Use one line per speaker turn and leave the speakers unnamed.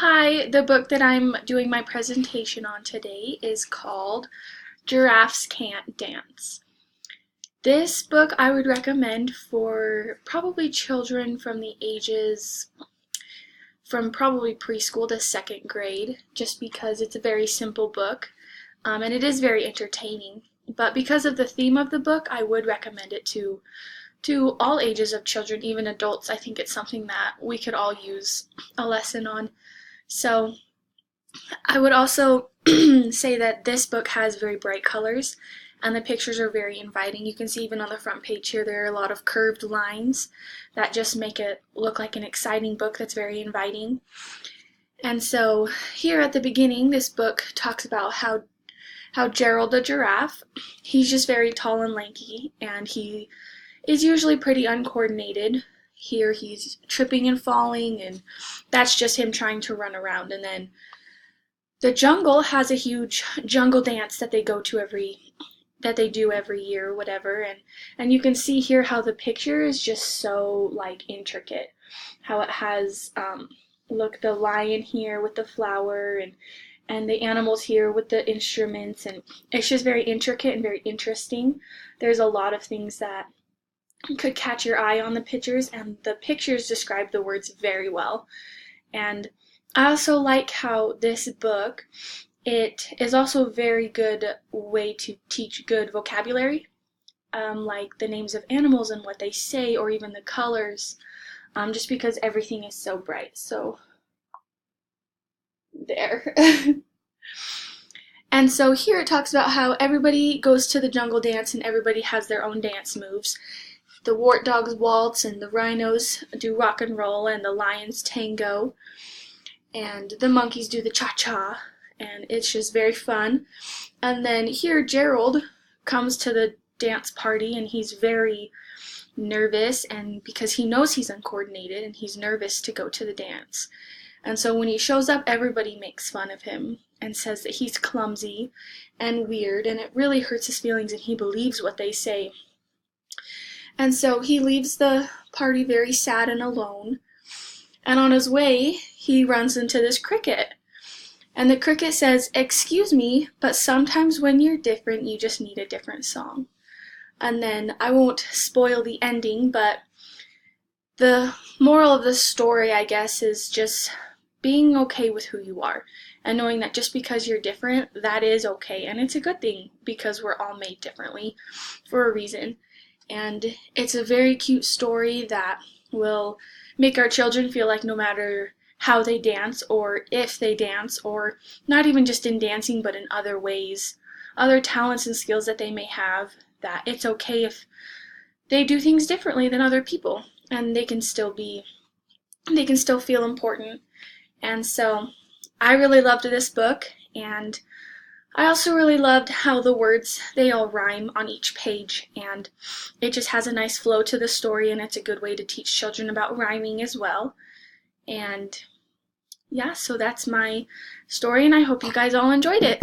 Hi, the book that I'm doing my presentation on today is called Giraffes Can't Dance. This book I would recommend for probably children from the ages from probably preschool to second grade, just because it's a very simple book and it is very entertaining. But because of the theme of the book, I would recommend it to all ages of children, even adults. I think it's something that we could all use a lesson on. So I would also say that this book has very bright colors and the pictures are very inviting. You can see even on the front page here there are a lot of curved lines that just make it look like an exciting book that's very inviting. And so here at the beginning, this book talks about how Gerald the giraffe, he's just very tall and lanky, and he is usually pretty uncoordinated. Here he's tripping and falling, and that's just him trying to run around. And then the jungle has a huge jungle dance that they do every year or whatever, and you can see here how the picture is just so like intricate. How it has look, the lion here with the flower, and the animals here with the instruments, and it's just very intricate and very interesting. There's a lot of things that could catch your eye on the pictures, and the pictures describe the words very well. And I also like how this book, it is also a very good way to teach good vocabulary, like the names of animals and what they say, or even the colors, just because everything is so bright. So there. And so here it talks about how everybody goes to the jungle dance and everybody has their own dance moves. The warthogs waltz, and the rhinos do rock and roll, and the lions tango, and the monkeys do the cha-cha, and it's just very fun. And then here Gerald comes to the dance party, and he's very nervous, and because he knows he's uncoordinated and he's nervous to go to the dance. And so when he shows up, everybody makes fun of him and says that he's clumsy and weird, and it really hurts his feelings, and he believes what they say. And so he leaves the party very sad and alone. And on his way, he runs into this cricket. And the cricket says, "Excuse me, but sometimes when you're different, you just need a different song." And then I won't spoil the ending, but the moral of the story, I guess, is just being okay with who you are. And knowing that just because you're different, that is okay. And it's a good thing, because we're all made differently for a reason. And it's a very cute story that will make our children feel like no matter how they dance, or if they dance, or not even just in dancing but in other ways, other talents and skills that they may have, that it's okay if they do things differently than other people, and they can still feel important. And so I really loved this book, and I also really loved how the words, they all rhyme on each page, and it just has a nice flow to the story, and it's a good way to teach children about rhyming as well. And yeah, so that's my story, and I hope you guys all enjoyed it.